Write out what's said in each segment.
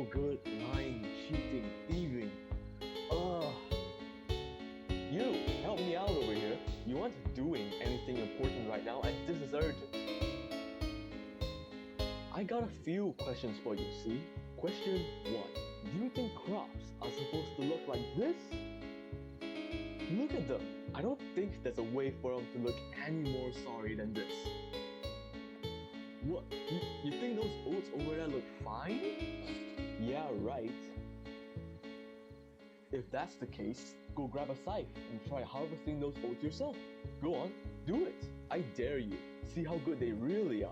no good lying, cheating, thieving. Ugh. You, help me out over here. You aren't doing anything important right now, and this is urgent. I got a few questions for you, see? Question 1. Do you think crops are supposed to look like this? Look at them. I don't think there's a way for them to look any more sorry than this. What? You think those oats over there look fine? Yeah, right. If that's the case, go grab a scythe and try harvesting those oats yourself. Go on, do it. I dare you. See how good they really are.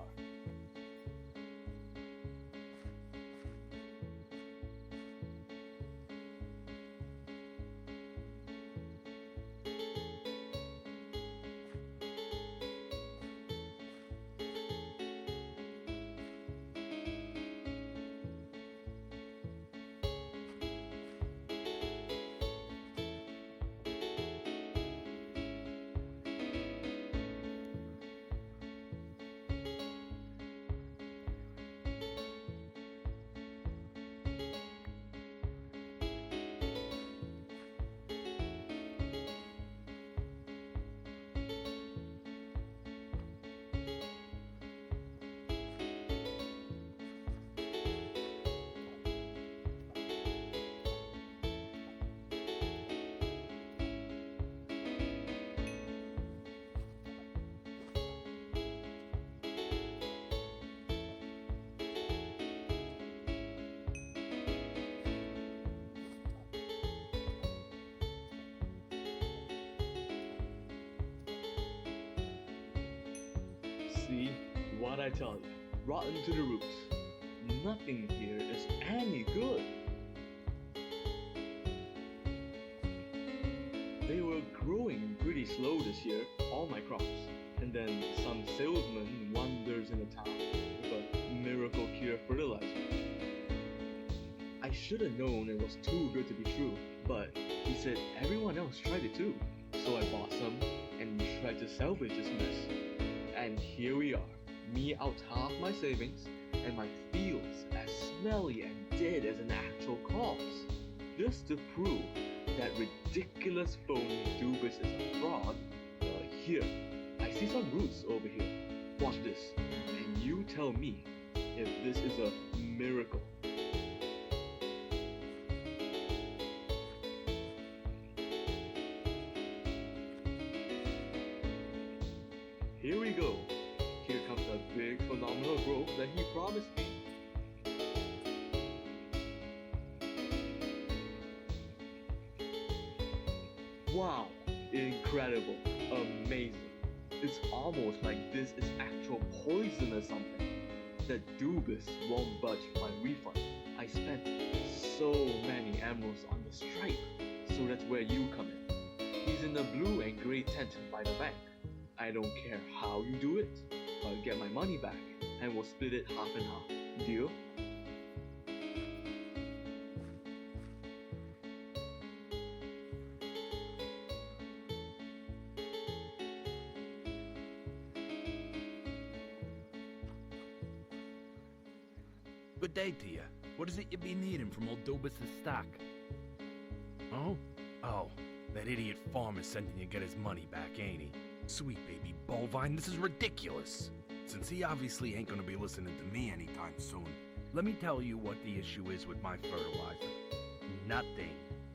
See, what I tell you, rotten to the roots. Nothing here is any good. They were growing pretty slow this year, all my crops. And then some salesman wanders into town with a miracle cure fertilizer. I should have known it was too good to be true, but he said everyone else tried it too. So I bought some and tried to salvage this mess. And here we are, me out half my savings, and my fields as smelly and dead as an actual corpse. Just to prove that ridiculous phony Dubis is a fraud, here, I see some roots over here. Watch this, and you tell me if this is a miracle. Here we go. Here comes the big phenomenal growth that he promised me. Wow, incredible, amazing. It's almost like this is actual poison or something. The Dubis won't budge my refund. I spent so many emeralds on the stripe, so that's where you come in. He's in the blue and gray tent by the bank. I don't care how you do it, I'll get my money back, and we'll split it half and half. Deal? Good day to you. What is it you be needing from old Dubis' stock? Oh? Oh, that idiot farmer's sending you to get his money back, ain't he? Sweet baby bovine, this is ridiculous. Since he obviously ain't gonna be listening to me anytime soon, let me tell you what the issue is with my fertilizer. Nothing.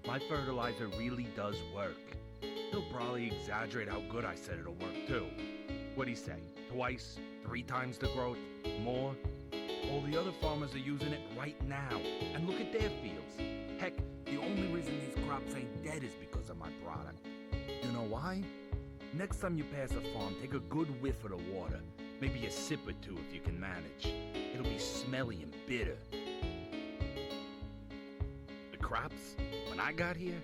My fertilizer really does work. He'll probably exaggerate how good I said it'll work too. What'd he say? Twice? 3 times the growth? More? All the other farmers are using it right now, and look at their fields. Heck, the only reason these crops ain't dead is because of my product. You know why? Next time you pass a farm, take a good whiff of the water. Maybe a sip or two if you can manage. It'll be smelly and bitter. The crops, when I got here,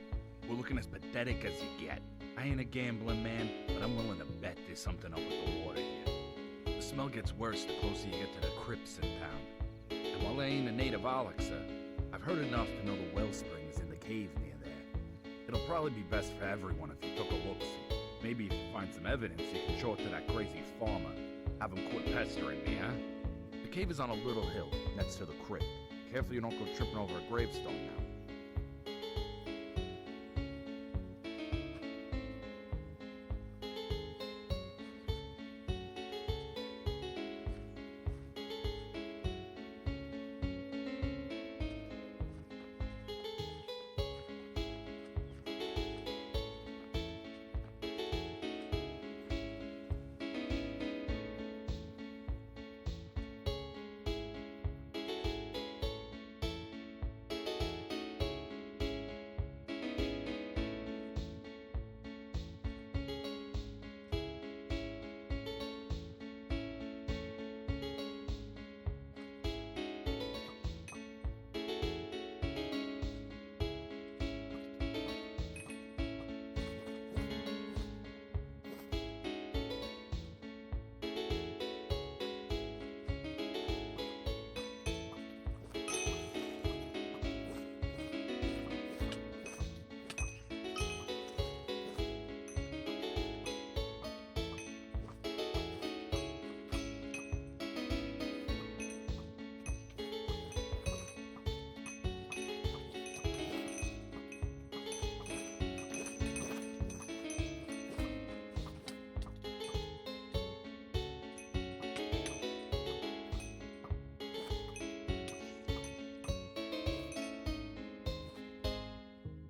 were looking as pathetic as you get. I ain't a gambling man, but I'm willing to bet there's something up with the water here. The smell gets worse the closer you get to the crypts in town. And while I ain't a native Alexa, I've heard enough to know the wellspring is in the cave near there. It'll probably be best for everyone if you took a look-see. Maybe if you find some evidence, you can show it to that crazy farmer. Have him quit pestering me, huh? The cave is on a little hill next to the crypt. Careful you don't go tripping over a gravestone now.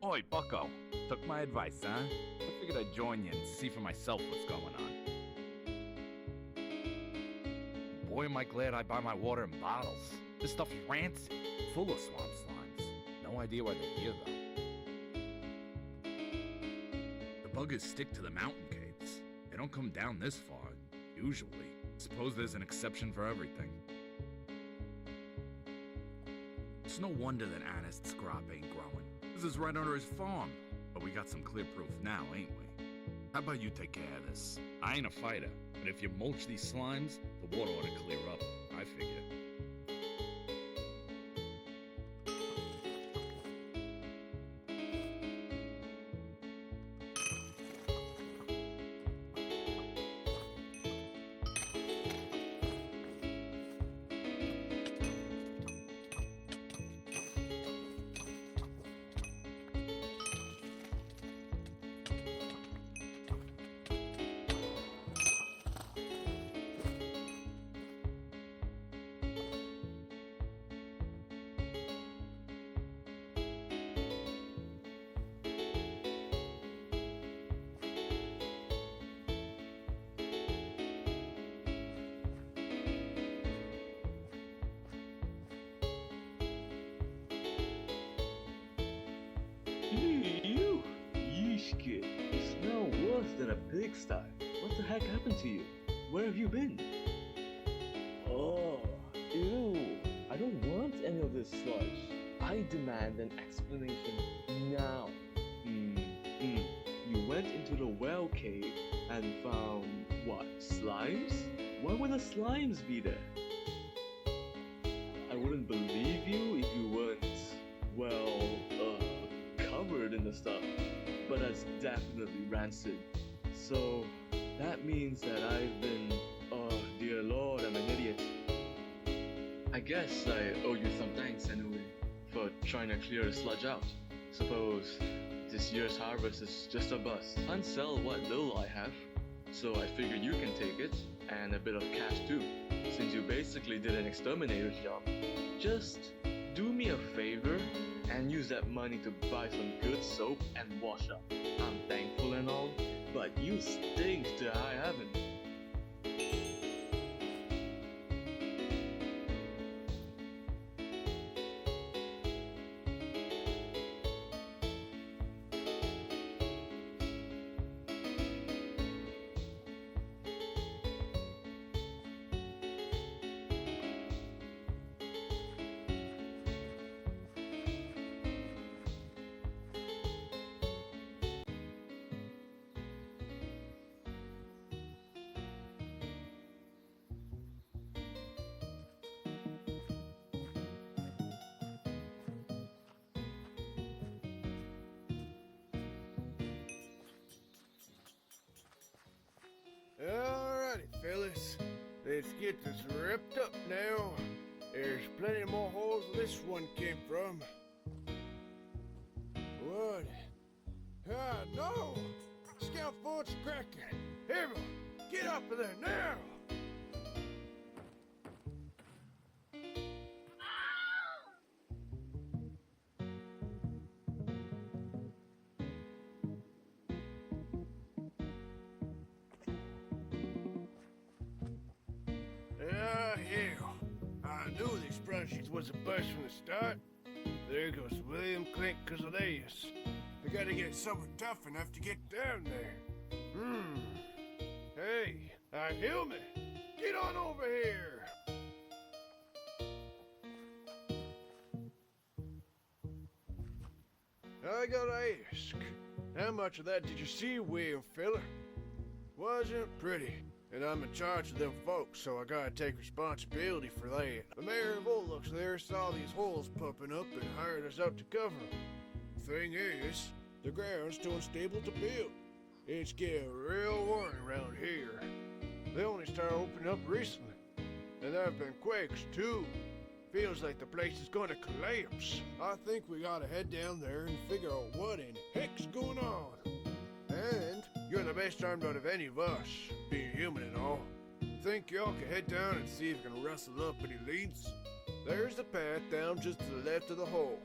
Oi, bucko. Took my advice, huh? I figured I'd join you and see for myself what's going on. Boy, am I glad I buy my water in bottles. This stuff's rancid, full of swamp slimes. No idea why they're here, though. The buggers stick to the mountain caves. They don't come down this far, usually. Suppose there's an exception for everything. It's no wonder that Ernest's crop ain't growing. This is right under his farm. But we got some clear proof now, ain't we? How about you take care of this? I ain't a fighter, but if you mulch these slimes, the water ought to clear up, I figure. You! Yeesh kid, you smell worse than a pigsty. What the heck happened to you? Where have you been? Oh, ew. I don't want any of this sludge. I demand an explanation now. You went into the well cave and found, what, slimes? Why would the slimes be there? I wouldn't believe you if you weren't, well, covered in the stuff, but that's definitely rancid. So that means that I've been, oh dear lord, I'm an idiot. I guess I owe you some thanks anyway, for trying to clear the sludge out. Suppose this year's harvest is just a bust. Can't sell what little I have, so I figured you can take it, and a bit of cash too, since you basically did an exterminator's job. Just do me a favor and use that money to buy some good soap and wash up. I'm thankful and all, but you stink to high heaven. Alrighty, fellas. Let's get this wrapped up now. There's plenty more holes where this one came from. What? Ah, no! Scout fort's cracking. Everyone, get up in there now! Hell. I knew these spreadsheets was a bust from the start. There goes William Clink because of this. I gotta get somewhere tough enough to get down there. Hey, Hillman, get on over here. I gotta ask, how much of that did you see, William Filler? Wasn't pretty. And I'm in charge of them folks, so I gotta take responsibility for that. The mayor of Olux there saw these holes popping up and hired us out to cover them. Thing is, the ground's too unstable to build. It's getting real warm around here. They only started opening up recently. And there have been quakes, too. Feels like the place is gonna collapse. I think we gotta head down there and figure out what in heck's going on. And you're the best armed out of any of us, being human and all. Think y'all can head down and see if you can rustle up any leads? There's the path down just to the left of the hole.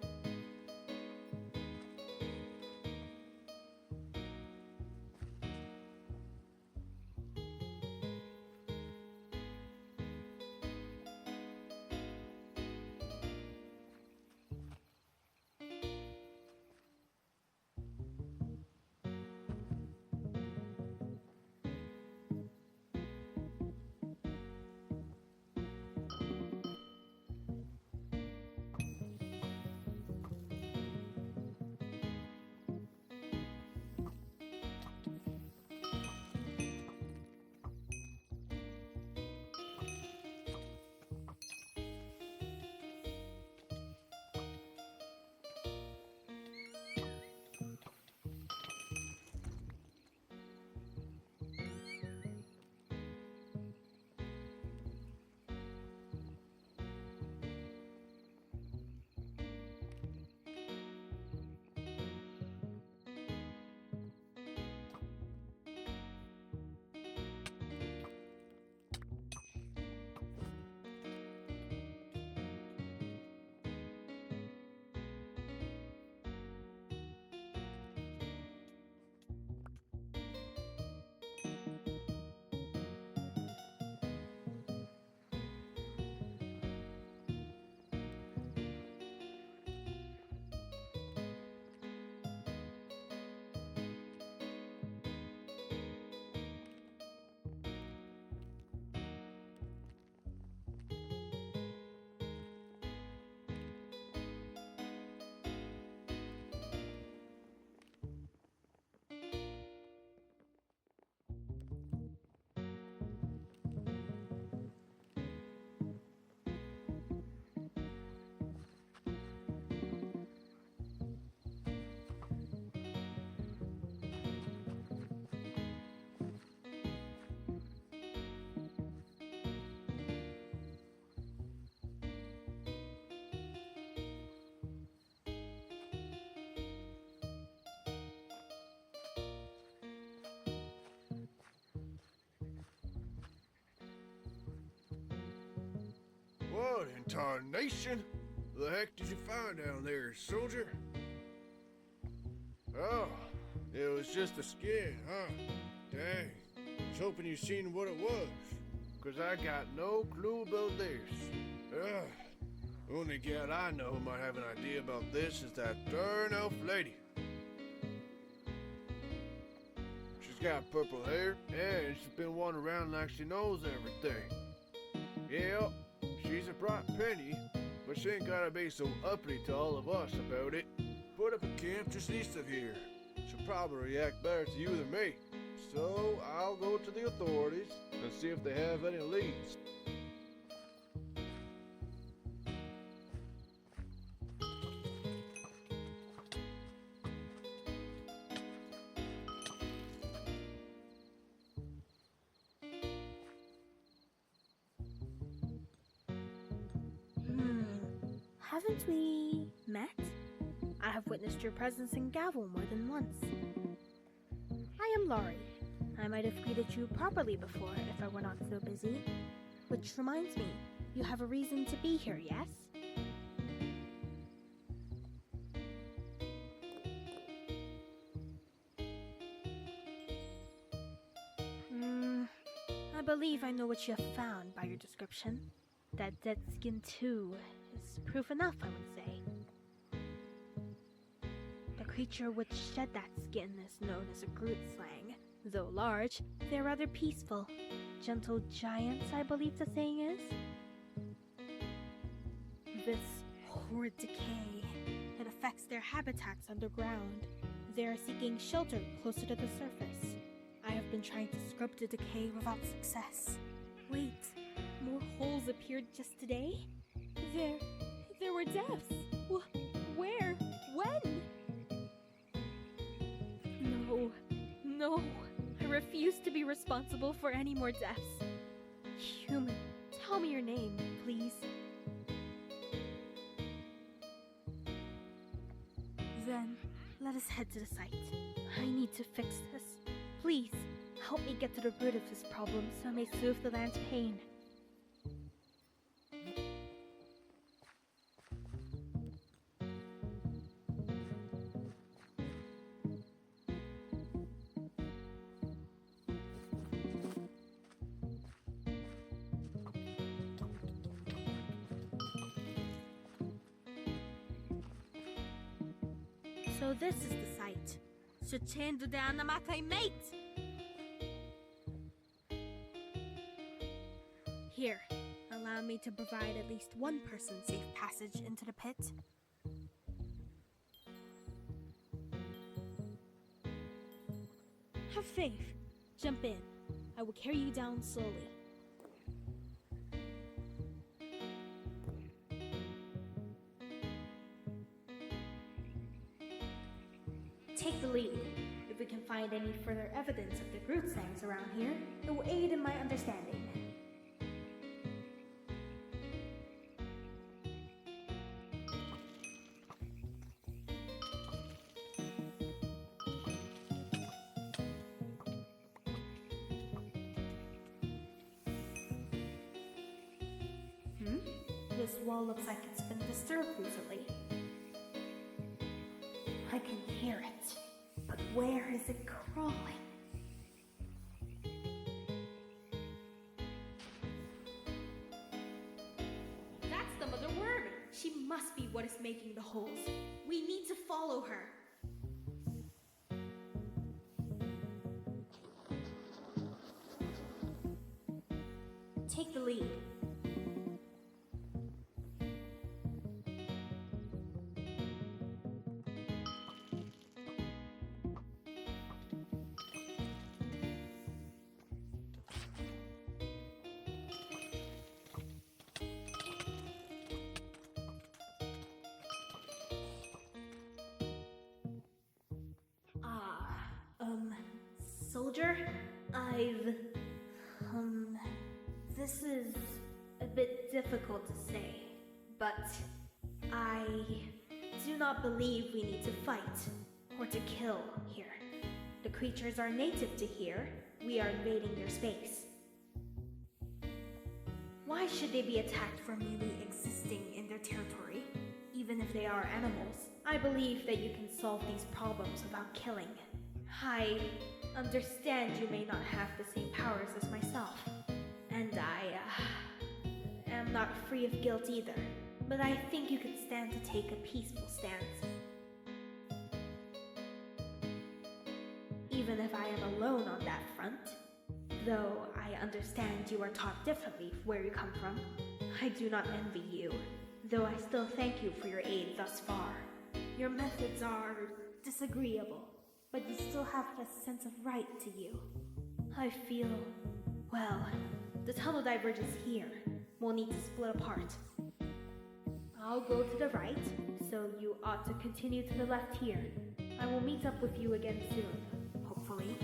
What in tarnation? The heck did you find down there, soldier? Oh, it was just a skin, huh? Dang. I was hoping you seen what it was. 'Cause I got no clue about this. Only gal I know who might have an idea about this is that darn elf lady. She's got purple hair, and she's been wandering around like she knows everything. Yeah, she's a bright penny, but she ain't gotta be so uppity to all of us about it. Put up a camp just east of here. She'll probably react better to you than me. So I'll go to the authorities and see if they have any leads. haven't we met? I have witnessed your presence in Gavel more than once. I am Laurie. I might have greeted you properly before if I were not so busy. Which reminds me, you have a reason to be here, yes? I believe I know what you have found by your description. That dead skin too is proof enough, I would say. The creature which shed that skin is known as a Grootslang. Though large, they are rather peaceful. Gentle giants, I believe the saying is. This horrid decay, it affects their habitats underground. They are seeking shelter closer to the surface. I have been trying to scrub the decay without success. Wait, more holes appeared just today? There were deaths. Where? When? No. I refuse to be responsible for any more deaths. Human, tell me your name, please. Then, let us head to the site. I need to fix this. Please, help me get to the root of this problem so I may soothe the land's pain. So this is the site. Sucendo de Anamakai, mate! Here, allow me to provide at least one person safe passage into the pit. Have faith. Jump in. I will carry you down slowly. Take the lead. If we can find any further evidence of the Grootslangs around here, it will aid in my understanding. This wall looks like it's been disturbed recently. I can hear it, but where is it crawling? That's the mother worm! She must be what is making the holes. We need to follow her. Take the lead. Soldier, this is a bit difficult to say, but I do not believe we need to fight or to kill here. The creatures are native to here. We are invading their space. Why should they be attacked for merely existing in their territory? Even if they are animals, I believe that you can solve these problems without killing. I understand you may not have the same powers as myself, and I am not free of guilt either, but I think you could stand to take a peaceful stance. Even if I am alone on that front, though I understand you are taught differently where you come from, I do not envy you, though I still thank you for your aid thus far. Your methods are disagreeable, but you still have a sense of right to you. I feel, well, the tunnel diverges here. We'll need to split apart. I'll go to the right, so you ought to continue to the left here. I will meet up with you again soon, hopefully.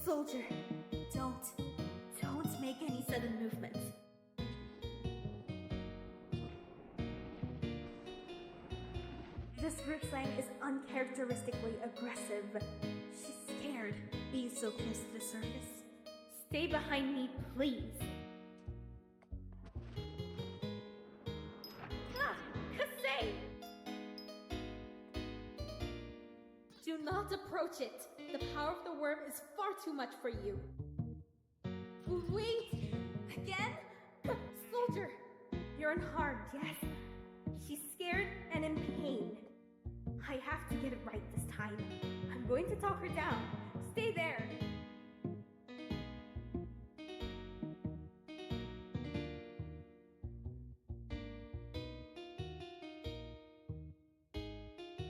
Soldier, don't make any sudden movements. This Grootslang is uncharacteristically aggressive. She's scared being so close to the surface. Stay behind me, please. Ah, Kasei! Do not approach it. The power of the worm is far too much for you. Wait! Again? Soldier! You're unharmed, yes? She's scared and in pain. I have to get it right this time. I'm going to talk her down. Stay there.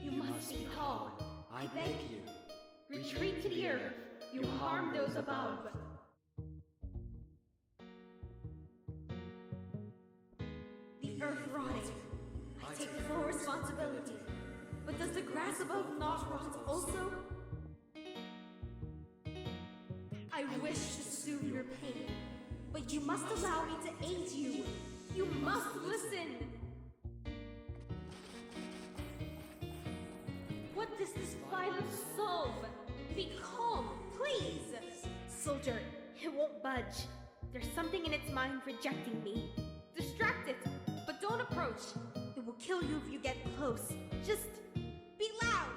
You must be calm. I beg you. Retreat to the earth. You harm those above. The earth rotting. I take full responsibility. But does the grass above not rot also? I wish to soothe your pain, but you must allow me to aid you. You must listen. What does this violence solve? Be calm, please! Soldier, it won't budge. There's something in its mind rejecting me. Distract it, but don't approach. It will kill you if you get close. Just be loud!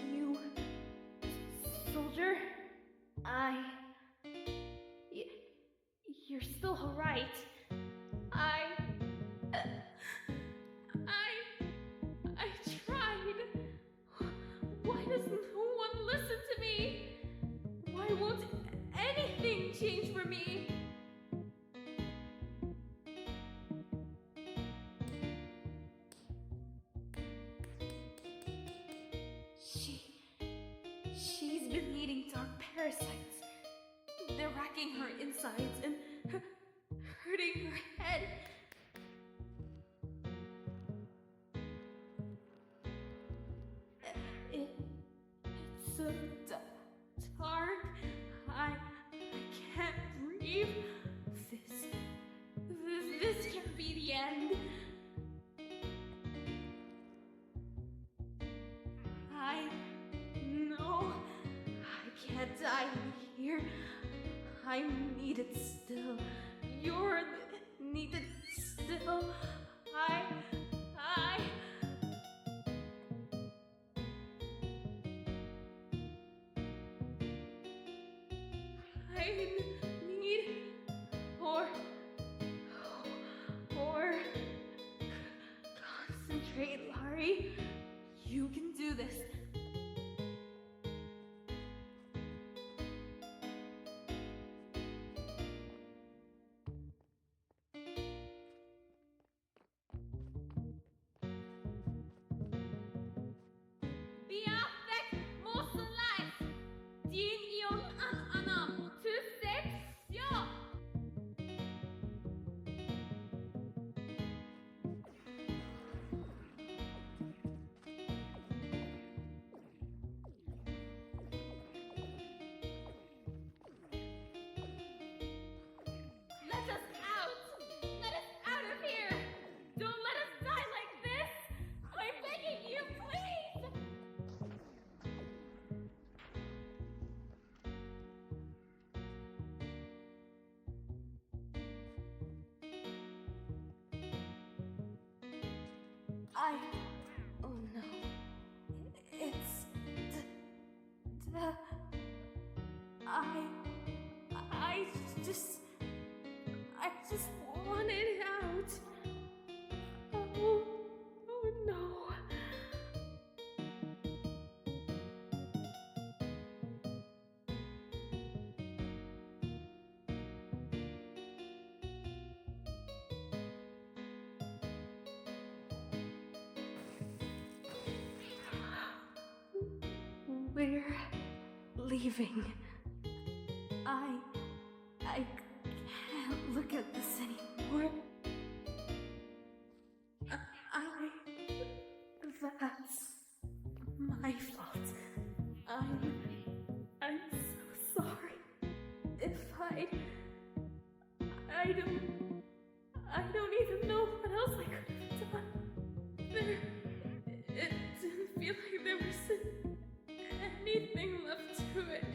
You... Soldier? You're still alright. I tried. Why does no one listen to me? Why won't anything change for me? She's been eating dark parasites. They're racking her insides and hurting her head. It's so dark. I can't breathe. This can't be the end. I know I can't die here. I'm needed still. You're needed still. I need or concentrate, Larry. You can do this. Oh no. It's... I just want it out. Oh no. We're leaving. I can't look at this anymore. That's my fault. I'm so sorry. If I don't even know what else I could have done. It didn't feel like there was anything left to it.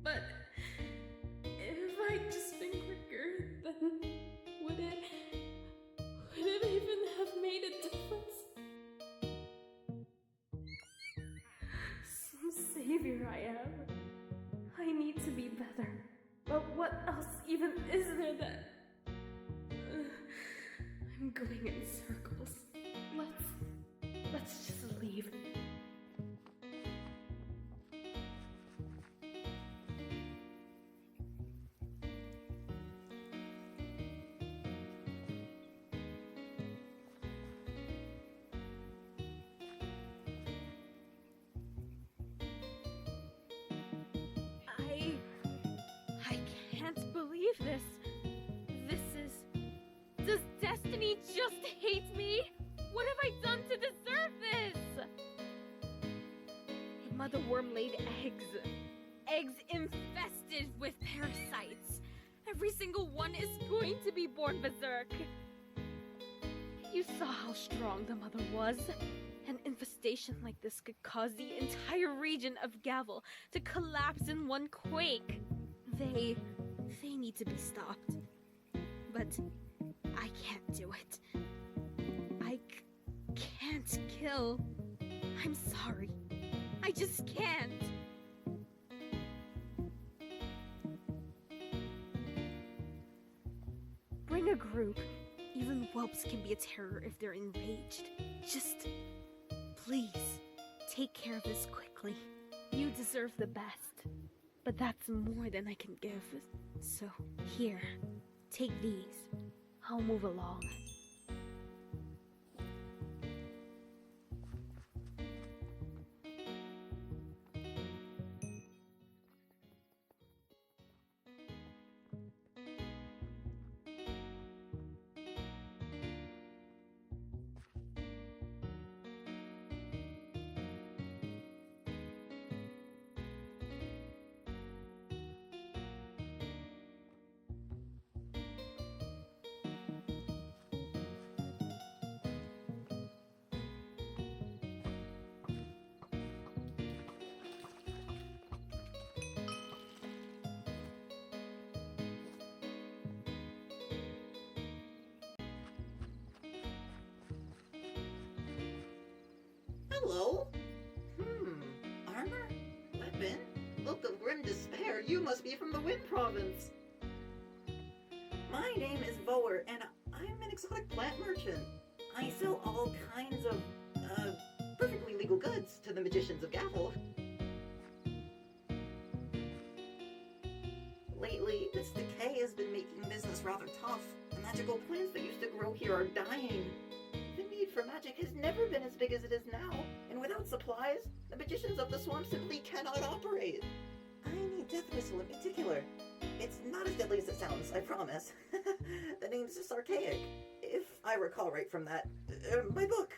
But if I'd just been quicker, then would it even have made a difference? Some savior I am. I need to be better. But what else even is there that... I'm going in circles. Let's just leave. I can't believe this. Does destiny just hate me? What have I done to deserve this? Mother Worm laid eggs. Eggs infested with parasites. Every single one is going to be born berserk. You saw how strong the mother was. An infestation like this could cause the entire region of Gavel to collapse in one quake. They need to be stopped. But I can't do it. I can't kill. I'm sorry. I just can't. Bring a group. Even whelps can be a terror if they're enraged. Just, please, take care of this quickly. You deserve the best. But that's more than I can give. So, here, take these. I'll move along. Hello? Armor? Weapon? Look of grim despair, you must be from the Wind Province. My name is Voer, and I'm an exotic plant merchant. I sell all kinds of, perfectly legal goods to the magicians of Gavel. Lately, this decay has been making business rather tough. The magical plants that used to grow here are dying. The need for magic has never been as big as it is now, and without supplies, the magicians of the swamp simply cannot operate. I need Death Whistle in particular. It's not as deadly as it sounds, I promise. The name's just archaic, if I recall right from that, my book.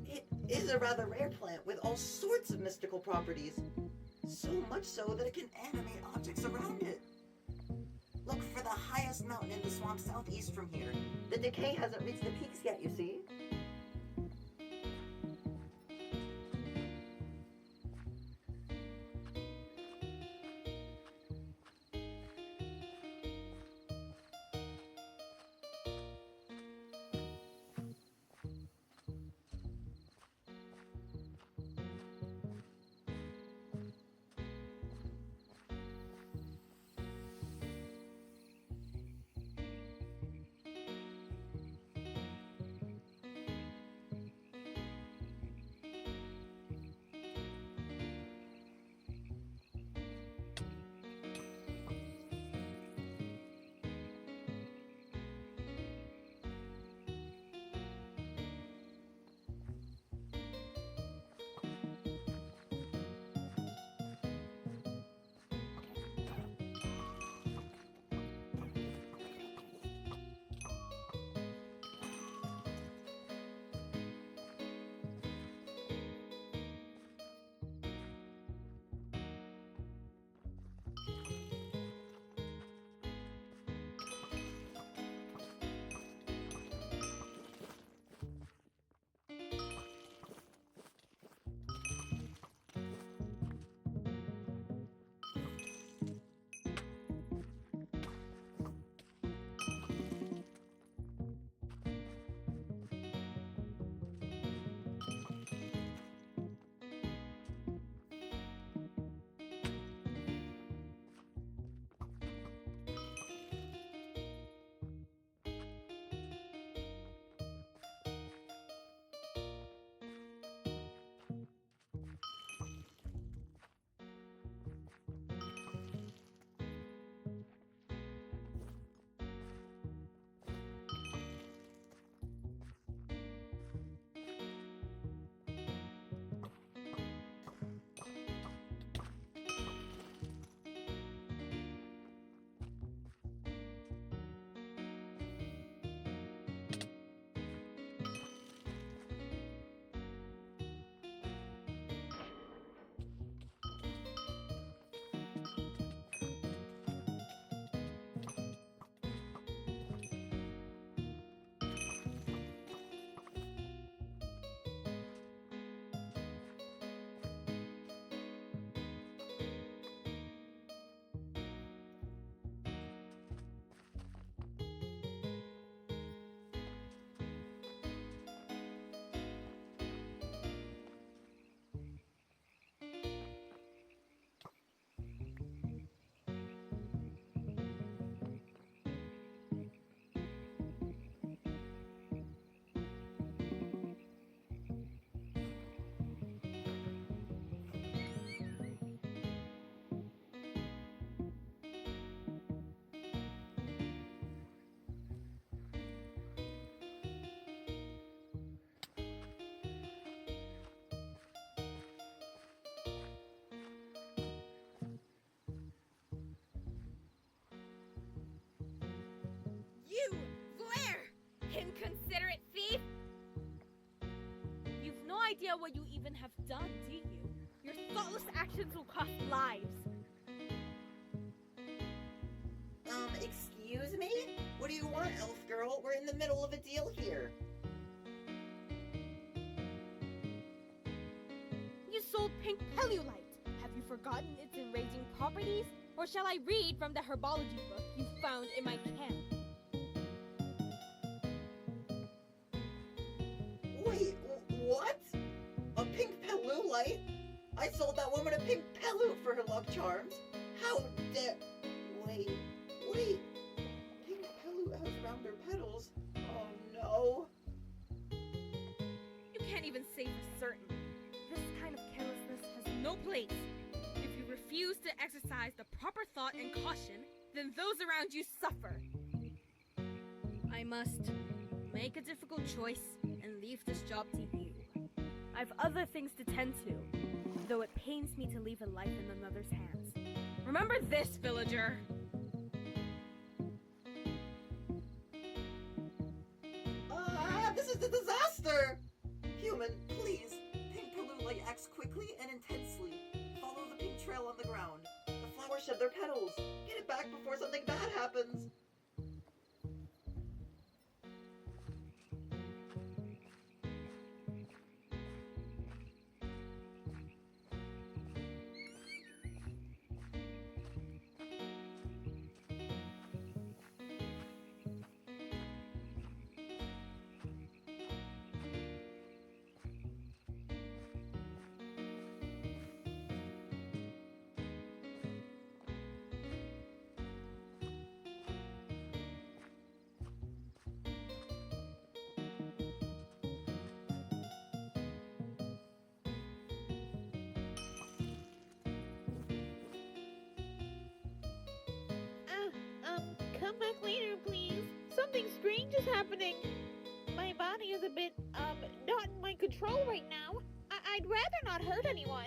It is a rather rare plant with all sorts of mystical properties. So much so that it can animate objects around it. Look for the highest mountain in the swamp southeast from here. The decay hasn't reached the peaks yet, you see. idea what you even have done, do you? Your thoughtless actions will cost lives. Excuse me? What do you want, elf girl? We're in the middle of a deal here. You sold pink Pelulite. Have you forgotten its enraging properties? Or shall I read from the herbology book you found in my camp? Wait, what? A pink Pelulite? I sold that woman a pink Pelu for her luck charms. How dare... Wait. Pink Pelu has rounder petals. Oh no. You can't even say for certain. This kind of carelessness has no place. If you refuse to exercise the proper thought and caution, then those around you suffer. I must make a difficult choice and leave this job to you. I've other things to tend to, though it pains me to leave a life in another's hands. Remember this, villager! This is a disaster! Human, please. Pink Pelulite acts quickly and intensely. Follow the pink trail on the ground. The flowers shed their petals. Get it back before something bad happens. Come back later, please. Something strange is happening. My body is a bit, not in my control right now. I'd rather not hurt anyone.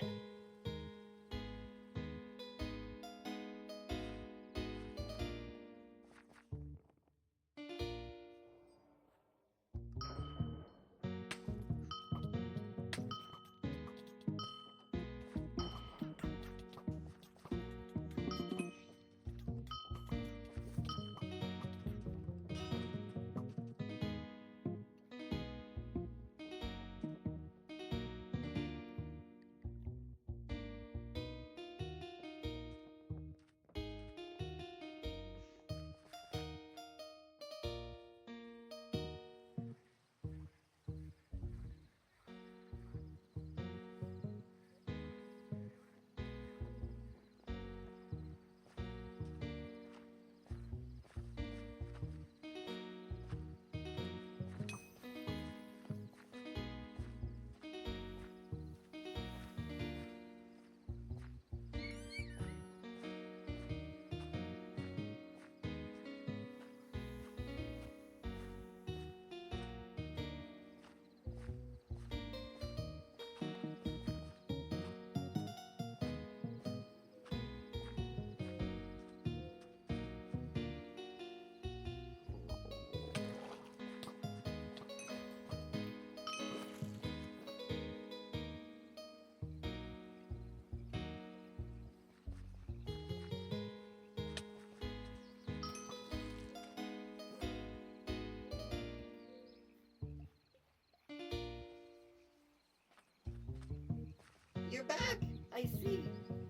You're back, I see.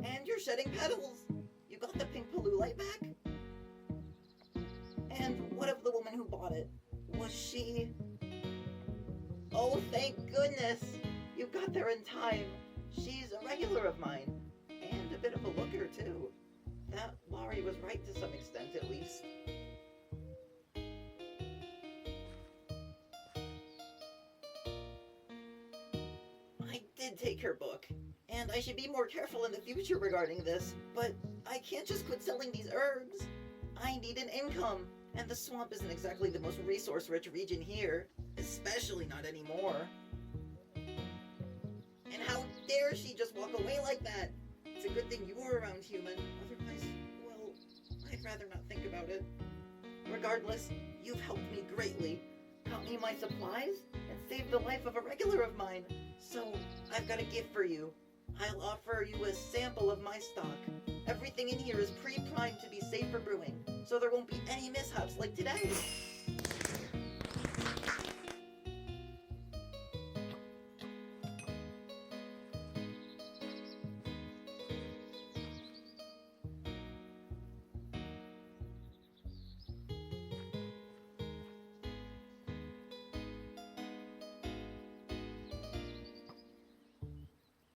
And you're shedding petals. You got the pink Pelulite back? And what of the woman who bought it? Was she... Oh, thank goodness! You got there in time. She's a regular of mine. And a bit of a looker, too. That Laurie was right to some extent, at least. I did take her book. And I should be more careful in the future regarding this, but I can't just quit selling these herbs. I need an income, and the swamp isn't exactly the most resource-rich region here, especially not anymore. And how dare she just walk away like that? It's a good thing you were around, Human. Otherwise, well, I'd rather not think about it. Regardless, you've helped me greatly. Got me my supplies, and saved the life of a regular of mine. So, I've got a gift for you. I'll offer you a sample of my stock. Everything in here is pre-primed to be safe for brewing, so there won't be any mishaps like today.